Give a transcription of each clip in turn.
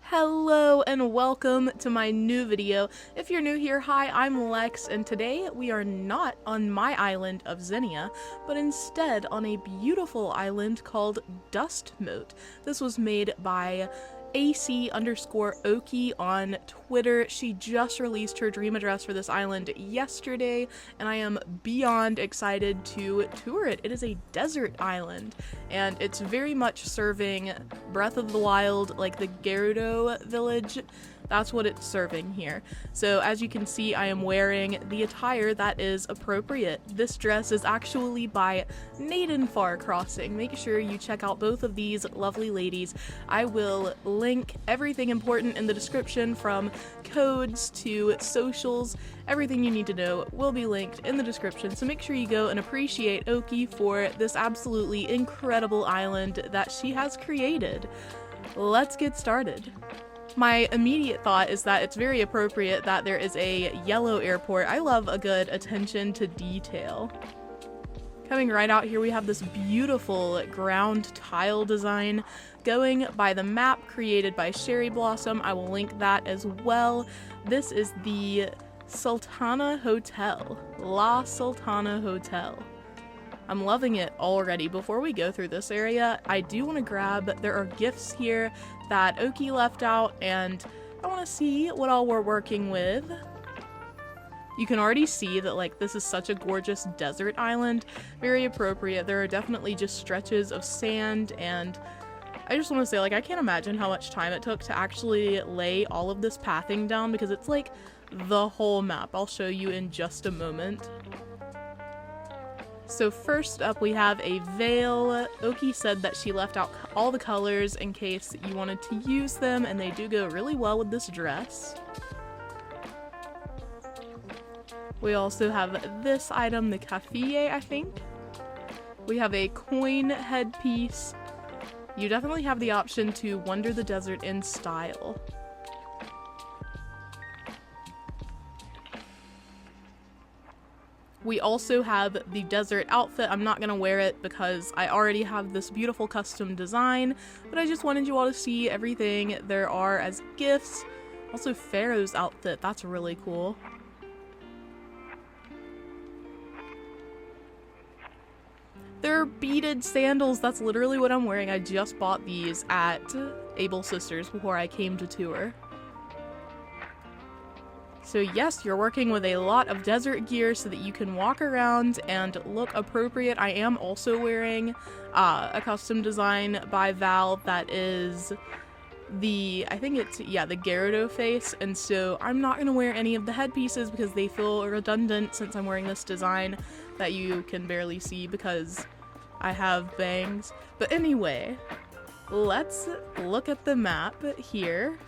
Hello and welcome to my new video. If you're new here, hi, I'm Lex, and today we are not on my island of Xenia, but instead on a beautiful island called Dust Mote. This was made by AC_OAKY on Twitter. She just released her dream address for this island yesterday, and I am beyond excited to tour it. It is a desert island, and it's very much serving Breath of the Wild, like the Gerudo village. That's what it's serving here. So as you can see, I am wearing the attire that is appropriate. This dress is actually by Far Crossing. Make sure you check out both of these lovely ladies. I will link everything important in the description, from codes to socials. Everything you need to know will be linked in the description, so make sure you go and appreciate OAKY for this absolutely incredible island that she has created. Let's get started. My immediate thought is that it's very appropriate that there is a yellow airport. I love a good attention to detail. Coming right out here, we have this beautiful ground tile design going by the map created by Cherry Blossom. I will link that as well. This is the Soltana Hotel, La Soltana Hotel. I'm loving it already. Before we go through this area, I do want to grab, there are gifts here that OAKY left out, and I want to see what all we're working with. You can already see that, like, this is such a gorgeous desert island. Very appropriate. There are definitely just stretches of sand, and I just want to say, like, I can't imagine how much time it took to actually lay all of this pathing down, because it's like the whole map. I'll show you in just a moment. So first up, we have a veil. OAKY said that she left out all the colors in case you wanted to use them, and they do go really well with this dress. We also have this item, the café, I think. We have a coin headpiece. You definitely have the option to wander the desert in style. We also have the desert outfit. I'm not gonna wear it because I already have this beautiful custom design, but I just wanted you all to see everything there are as gifts. Also, Pharaoh's outfit, that's really cool. They're beaded sandals, that's literally what I'm wearing. I just bought these at Able Sisters before I came to tour. So yes, you're working with a lot of desert gear so that you can walk around and look appropriate. I am also wearing a custom design by Val that is the, I think it's, yeah, the Gerudo face, and so I'm not going to wear any of the headpieces because they feel redundant since I'm wearing this design that you can barely see because I have bangs. But anyway, let's look at the map here.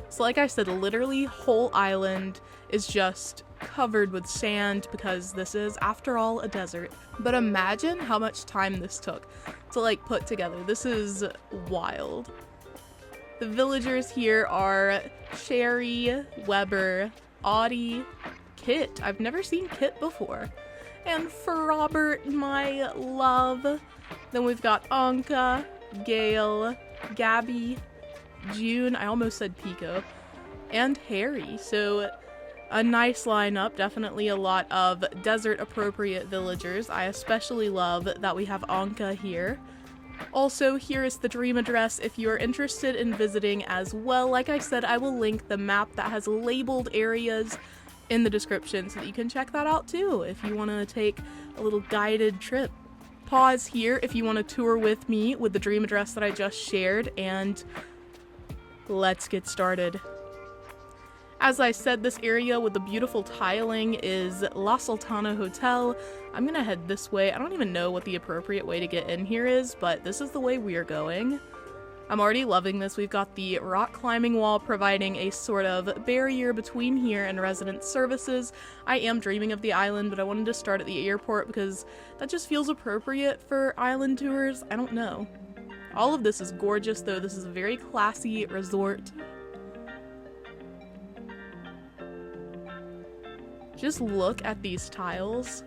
So like I said, literally whole island is just covered with sand because this is, after all, a desert. But imagine how much time this took to, like, put together. This is wild. The villagers here are Sherry, Weber, Otty, Kit. I've never seen Kit before. And for Robert, my love. Then we've got Anka, Gail, Gabby, June, I almost said Pico, and Harry. So a nice lineup, definitely a lot of desert appropriate villagers. I especially love that we have Anka here. Also, here is the dream address if you are interested in visiting as well. Like I said, I will link the map that has labeled areas in the description so that you can check that out too if you want to take a little guided trip. Pause here if you want to tour with me with the dream address that I just shared, and let's get started. As I said, this area with the beautiful tiling is La Soltana Hotel. I'm gonna head this way. I don't even know what the appropriate way to get in here is, but this is the way we're going. I'm already loving this. We've got the rock climbing wall providing a sort of barrier between here and resident services. I am dreaming of the island, but I wanted to start at the airport because that just feels appropriate for island tours. I don't know. All of this is gorgeous, though. This is a very classy resort. Just look at these tiles.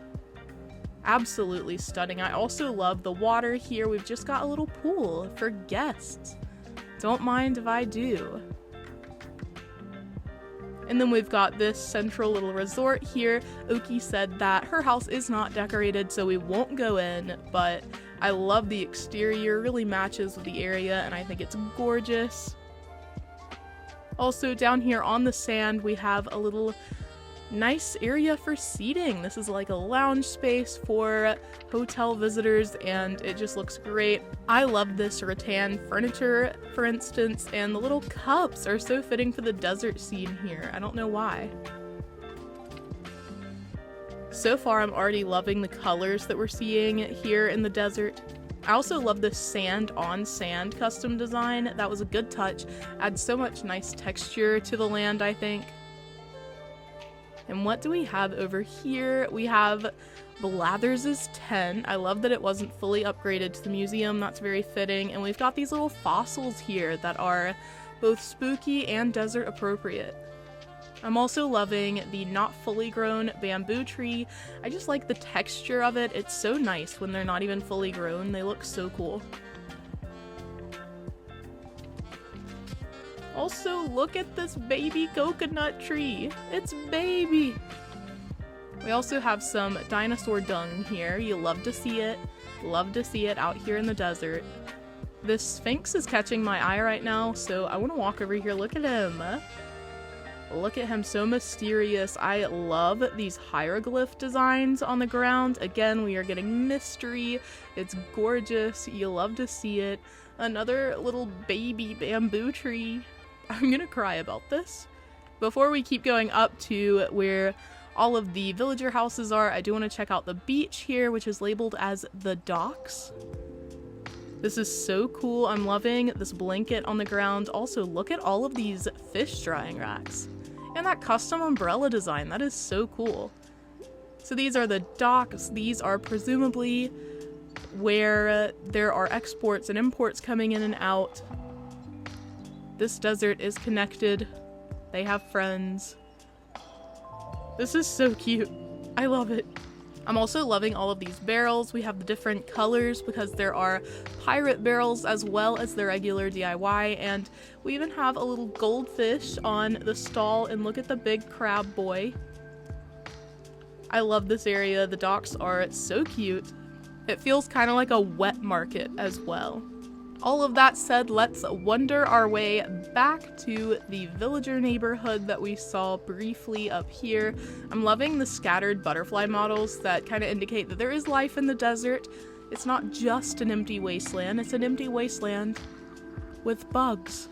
Absolutely stunning. I also love the water here. We've just got a little pool for guests. Don't mind if I do. And then we've got this central little resort here. Oaky said that her house is not decorated, so we won't go in, but I love the exterior, really matches with the area, and I think it's gorgeous. Also, down here on the sand, we have a little nice area for seating. This is like a lounge space for hotel visitors, and it just looks great. I love this rattan furniture, for instance, and the little cups are so fitting for the desert scene here. I don't know why. So far, I'm already loving the colors that we're seeing here in the desert. I also love the sand on sand custom design. That was a good touch. Adds so much nice texture to the land, I think. And what do we have over here? We have Blairs Tent. I love that it wasn't fully upgraded to the museum. That's very fitting. And we've got these little fossils here that are both spooky and desert appropriate. I'm also loving the not fully grown bamboo tree. I just like the texture of it. It's so nice when they're not even fully grown. They look so cool. Also, look at this baby coconut tree. It's baby. We also have some dinosaur dung here. You love to see it. Love to see it out here in the desert. This Sphinx is catching my eye right now, so I want to walk over here. Look at him. Look at him, so mysterious. I love these hieroglyph designs on the ground. Again, we are getting mystery. It's gorgeous. You love to see it. Another little baby bamboo tree. I'm gonna cry about this. Before we keep going up to where all of the villager houses are, I do want to check out the beach here, which is labeled as the docks. This is so cool. I'm loving this blanket on the ground. Also, look at all of these fish drying racks. And that custom umbrella design, that is so cool. So these are the docks. These are presumably where there are exports and imports coming in and out. This desert is connected. They have friends. This is so cute. I love it. I'm also loving all of these barrels. We have the different colors because there are pirate barrels as well as the regular DIY, and we even have a little goldfish on the stall, and look at the big crab boy. I love this area. The docks are so cute. It feels kind of like a wet market as well. All of that said, let's wander our way back to the villager neighborhood that we saw briefly up here. I'm loving the scattered butterfly models that kind of indicate that there is life in the desert. It's not just an empty wasteland, it's an empty wasteland with bugs.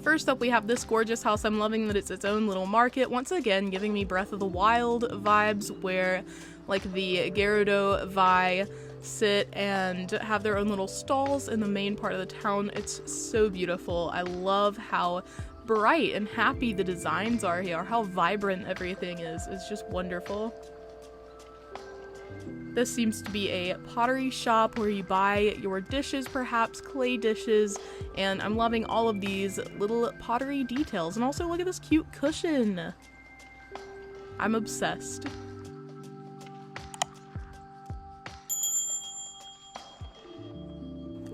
First up, we have this gorgeous house. I'm loving that it's its own little market. Once again, giving me Breath of the Wild vibes, where like the Gerudo Vai sit and have their own little stalls in the main part of the town. It's so beautiful. I love how bright and happy the designs are here, how vibrant everything is. It's just wonderful. This seems to be a pottery shop where you buy your dishes, perhaps clay dishes, and I'm loving all of these little pottery details. And also look at this cute cushion. I'm obsessed.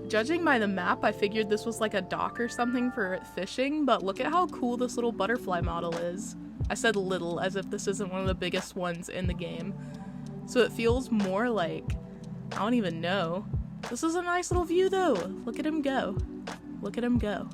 Judging by the map, I figured this was like a dock or something for fishing, but look at how cool this little butterfly model is. I said little, as if this isn't one of the biggest ones in the game. So it feels more like, I don't even know. This is a nice little view though. Look at him go. Look at him go.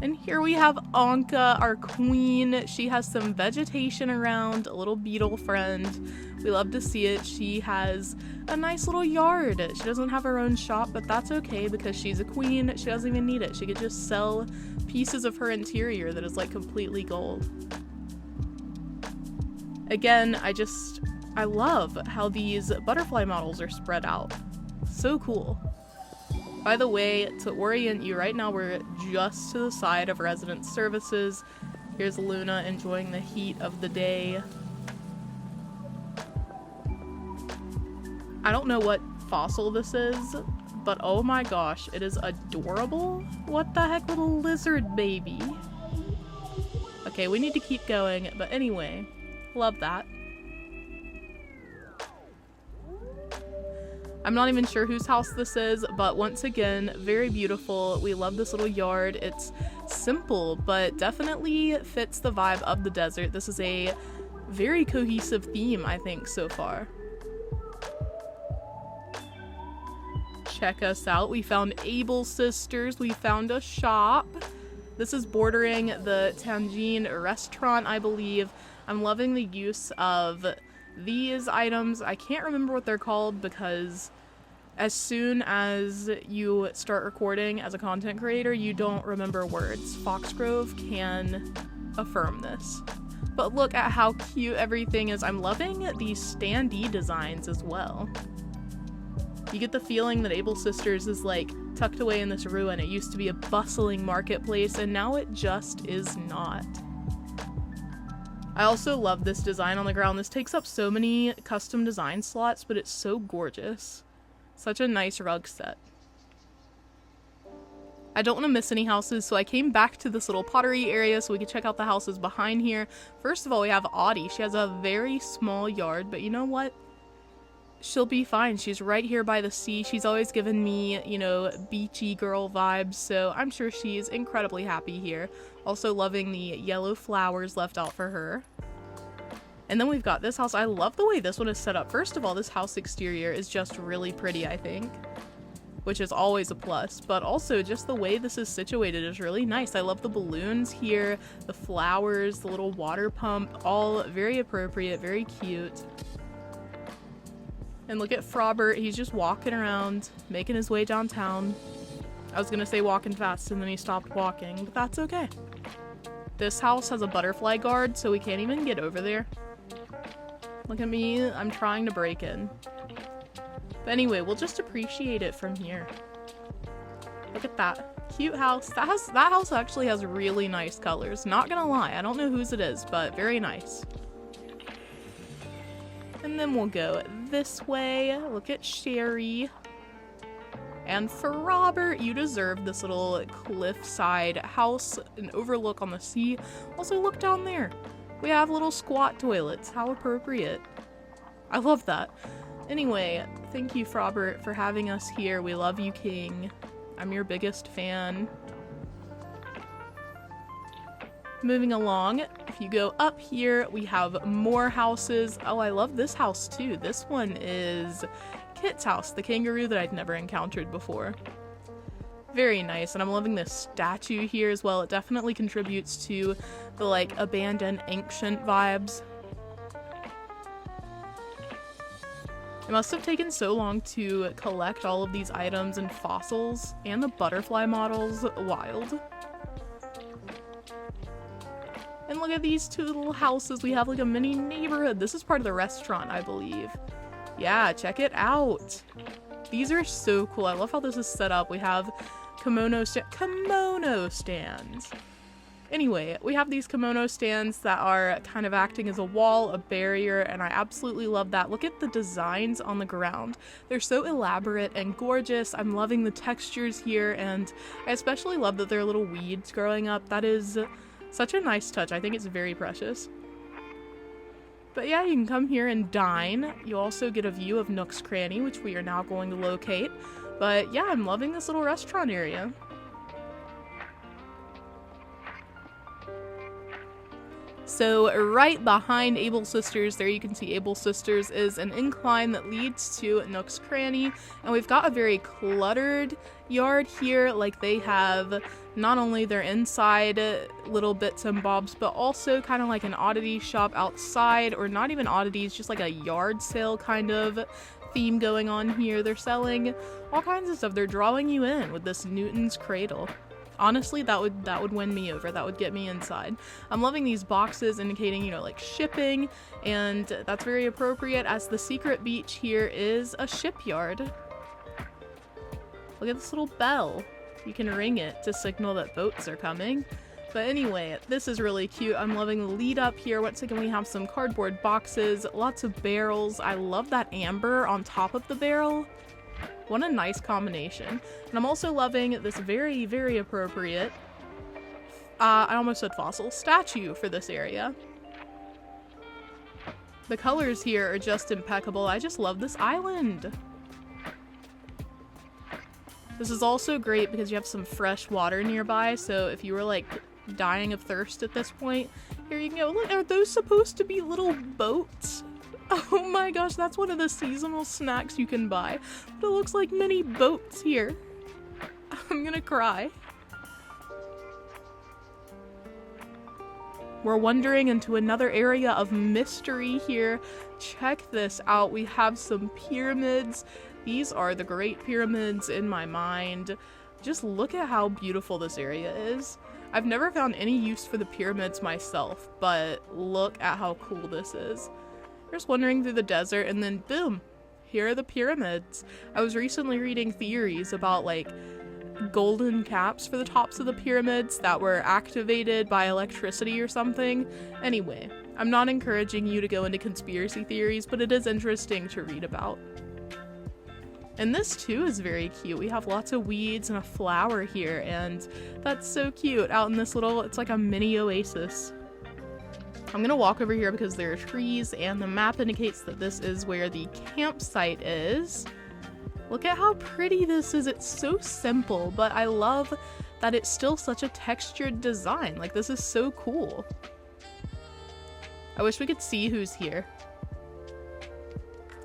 And here we have Anka, our queen. She has some vegetation around, a little beetle friend. We love to see it. She has a nice little yard. She doesn't have her own shop, but that's okay because she's a queen. She doesn't even need it. She could just sell pieces of her interior that is like completely gold. Again, I love how these butterfly models are spread out. So cool. By the way, to orient you, right now we're just to the side of resident services. Here's Luna enjoying the heat of the day. I don't know what fossil this is, but oh my gosh, it is adorable. What the heck, little lizard baby. Okay, we need to keep going, but anyway, love that. I'm not even sure whose house this is, but once again, very beautiful. We love this little yard. It's simple, but definitely fits the vibe of the desert. This is a very cohesive theme, I think, so far. Check us out. We found Able Sisters. We found a shop. This is bordering the Tangine restaurant, I believe. I'm loving the use of these items. I can't remember what they're called because as soon as you start recording as a content creator, you don't remember words. Foxgrove can affirm this. But look at how cute everything is. I'm loving these standee designs as well. You get the feeling that Able Sisters is like tucked away in this ruin. It used to be a bustling marketplace and now it just is not. I also love this design on the ground. This takes up so many custom design slots, but it's so gorgeous. Such a nice rug set. I don't want to miss any houses, so I came back to this little pottery area so we could check out the houses behind here. First of all, we have Otty. She has a very small yard, but you know what? She'll be fine. She's right here by the sea. She's always given me, you know, beachy girl vibes, so I'm sure she's incredibly happy here. Also loving the yellow flowers left out for her. And then we've got this house. I love the way this one is set up. First of all, this house exterior is just really pretty, I think, which is always a plus, but also just the way this is situated is really nice. I love the balloons here, the flowers, the little water pump, all very appropriate, very cute. And look at Frobert, he's just walking around, making his way downtown. I was gonna say walking fast and then he stopped walking, but that's okay. This house has a butterfly guard, so we can't even get over there. Look at me, I'm trying to break in. But anyway, we'll just appreciate it from here. Look at that. Cute house. That house actually has really nice colors. Not gonna lie, I don't know whose it is, but very nice. And then we'll go this way. Look at Sherry. And for Robert, you deserve this little cliffside house, an overlook on the sea. Also, look down there. We have little squat toilets. How appropriate. I love that. Anyway, thank you, Frobert, for having us here. We love you, King. I'm your biggest fan. Moving along, if you go up here, we have more houses. Oh, I love this house too. This one is Kit's house, the kangaroo that I'd never encountered before. Very nice, and I'm loving this statue here as well. It definitely contributes to the like abandoned ancient vibes. It must have taken so long to collect all of these items and fossils and the butterfly models. Wild. And look at these two little houses. We have like a mini neighborhood. This is part of the restaurant, I believe. Yeah, check it out. These are so cool. I love how this is set up. We have kimono stands. Anyway, we have these kimono stands that are kind of acting as a wall, a barrier, and I absolutely love that. Look at the designs on the ground. They're so elaborate and gorgeous. I'm loving the textures here, and I especially love that there are little weeds growing up. That is such a nice touch. I think it's very precious. But yeah, you can come here and dine. You also get a view of Nook's Cranny, which we are now going to locate. But yeah, I'm loving this little restaurant area. So right behind Able Sisters, there you can see Able Sisters is an incline that leads to Nook's Cranny, and we've got a very cluttered yard here. Like, they have not only their inside little bits and bobs, but also kind of like an oddity shop outside, or not even oddities, just like a yard sale kind of theme going on here. They're selling all kinds of stuff. They're drawing you in with this Newton's Cradle. Honestly, that would win me over. That would get me inside. I'm loving these boxes indicating, you know, like shipping, and that's very appropriate as the secret beach here is a shipyard. Look at this little bell. You can ring it to signal that boats are coming. But anyway, this is really cute. I'm loving the lead up here. Once again, we have some cardboard boxes, lots of barrels. I love that amber on top of the barrel. What a nice combination. And I'm also loving this very, very appropriate I almost said fossil, statue for this area. The colors here are just impeccable. I just love this island. This is also great because you have some fresh water nearby, so if you were like dying of thirst at this point, here you can go. Look, are those supposed to be little boats? Oh my gosh, that's one of the seasonal snacks you can buy. But it looks like mini boats here. I'm gonna cry. We're wandering into another area of mystery here. Check this out. We have some pyramids. These are the Great Pyramids in my mind. Just look at how beautiful this area is. I've never found any use for the pyramids myself, but look at how cool this is. We're just wandering through the desert and then boom, here are the pyramids. I was recently reading theories about like golden caps for the tops of the pyramids that were activated by electricity or something. Anyway, I'm not encouraging you to go into conspiracy theories, but it is interesting to read about. And this too is very cute. We have lots of weeds and a flower here, and that's so cute out in this little, it's like a mini oasis. I'm gonna walk over here because there are trees and the map indicates that this is where the campsite is. Look at how pretty this is. It's so simple, but I love that it's still such a textured design. Like, this is so cool. I wish we could see who's here.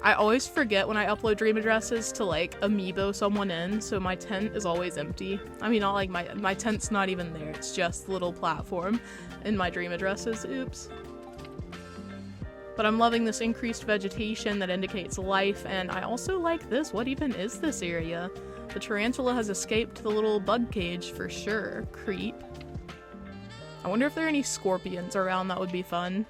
I always forget when I upload dream addresses to like amiibo someone in, so my tent is always empty. I mean, not like my tent's not even there. It's just the little platform in my dream addresses. Oops. But I'm loving this increased vegetation that indicates life, and I also like this. What even is this area? The tarantula has escaped the little bug cage for sure. Creep. I wonder if there are any scorpions around. That would be fun.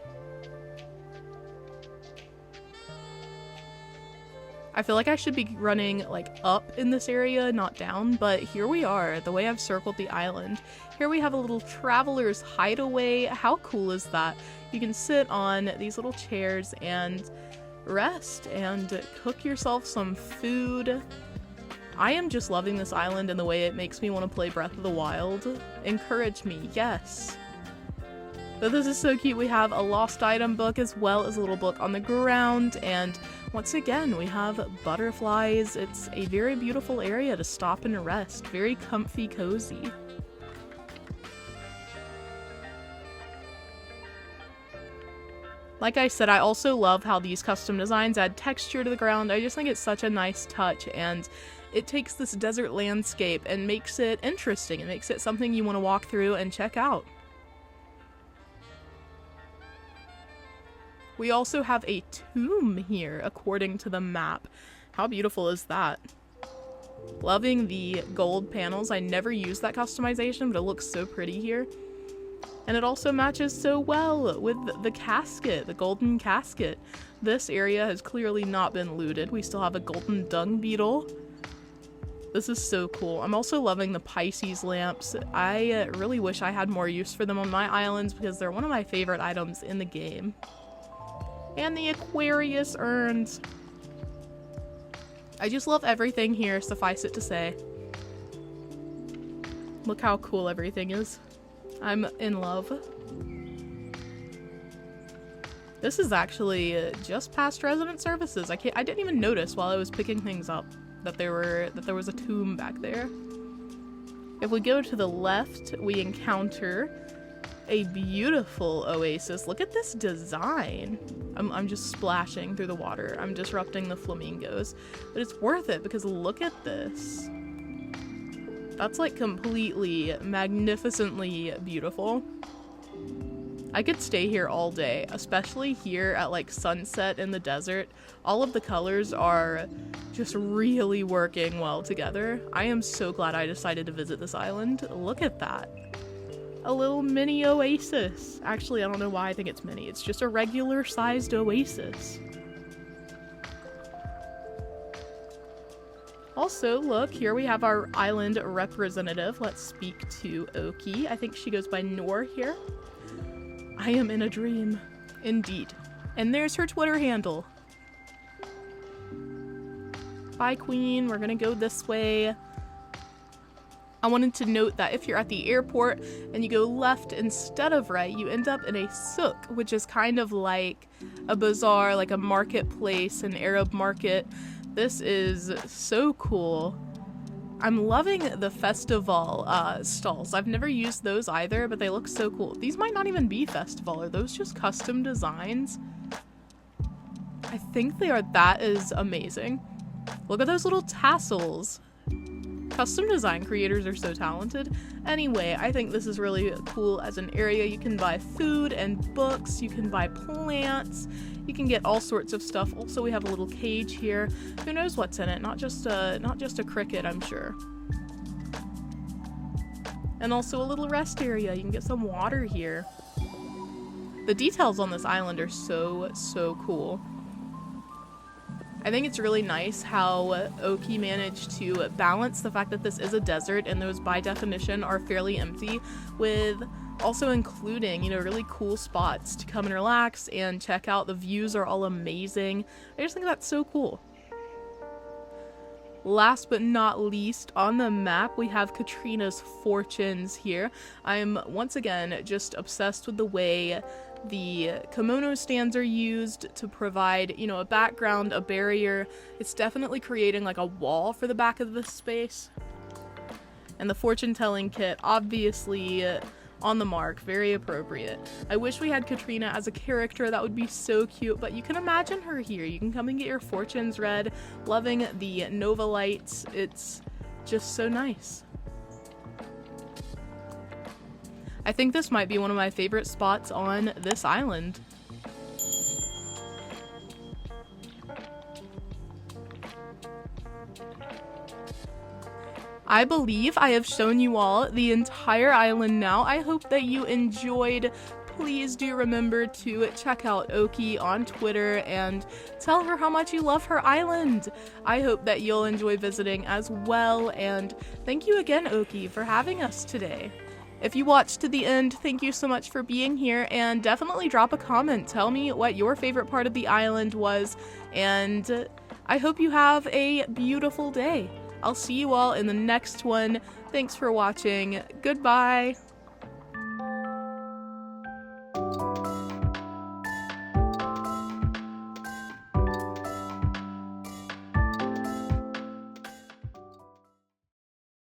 I feel like I should be running like up in this area, not down, but here we are, the way I've circled the island. Here we have a little traveler's hideaway. How cool is that? You can sit on these little chairs and rest and cook yourself some food. I am just loving this island and the way it makes me want to play Breath of the Wild. Encourage me, yes. But this is so cute. We have a lost item book as well as a little book on the ground, and once again we have butterflies. It's a very beautiful area to stop and rest. Very comfy, cozy. Like I said, I also love how these custom designs add texture to the ground. I just think it's such a nice touch, and it takes this desert landscape and makes it interesting. It makes it something you want to walk through and check out. We also have a tomb here, according to the map. How beautiful is that? Loving the gold panels. I never used that customization, but it looks so pretty here. And it also matches so well with the casket, the golden casket. This area has clearly not been looted. We still have a golden dung beetle. This is so cool. I'm also loving the Pisces lamps. I really wish I had more use for them on my islands because they're one of my favorite items in the game. And the Aquarius urns. I just love everything here, suffice it to say. Look how cool everything is. I'm in love. This is actually just past resident services. I didn't even notice while I was picking things up that there was a tomb back there. If we go to the left, we encounter a beautiful oasis. Look at this design. I'm just splashing through the water. I'm disrupting the flamingos. But it's worth it because look at this. That's like completely, magnificently beautiful. I could stay here all day, especially here at like sunset in the desert. All of the colors are just really working well together. I am so glad I decided to visit this island. Look at that. A little mini oasis. Actually, I don't know why I think it's mini. It's just a regular sized oasis. Also, look, here we have our island representative. Let's speak to Oaky. I think she goes by Noor here. I am in a dream. Indeed. And there's her Twitter handle. Bye, Queen. We're gonna go this way. I wanted to note that if you're at the airport and you go left instead of right, you end up in a souk, which is kind of like a bazaar, like a marketplace, an Arab market. This is so cool. I'm loving the festival stalls. I've never used those either, but they look so cool. These might not even be festival. Are those just custom designs? I think they are. That is amazing. Look at those little tassels. Custom design creators are so talented. Anyway, I think this is really cool as an area. You can buy food and books, you can buy plants, you can get all sorts of stuff. Also, we have a little cage here. Who knows what's in it? Not just a cricket, I'm sure. And also a little rest area. You can get some water here. The details on this island are so cool. I think it's really nice how OAKY managed to balance the fact that this is a desert and those by definition are fairly empty, with also including, you know, really cool spots to come and relax and check out. The views are all amazing. I just think that's so cool. Last but not least, on the map, we have Katyas Fortunes here. I'm once again just obsessed with the way the kimono stands are used to provide, you know, a background, a barrier. It's definitely creating like a wall for the back of the space. And the fortune telling kit, obviously on the mark, very appropriate. I wish we had Katrina as a character. That would be so cute, but you can imagine her here. You can come and get your fortunes read. Loving the Nova lights. It's just so nice. I think this might be one of my favorite spots on this island. I believe I have shown you all the entire island now. I hope that you enjoyed. Please do remember to check out OAKY on Twitter and tell her how much you love her island. I hope that you'll enjoy visiting as well, and thank you again, OAKY, for having us today. If you watched to the end, thank you so much for being here, and definitely drop a comment. Tell me what your favorite part of the island was, and I hope you have a beautiful day. I'll see you all in the next one. Thanks for watching. Goodbye.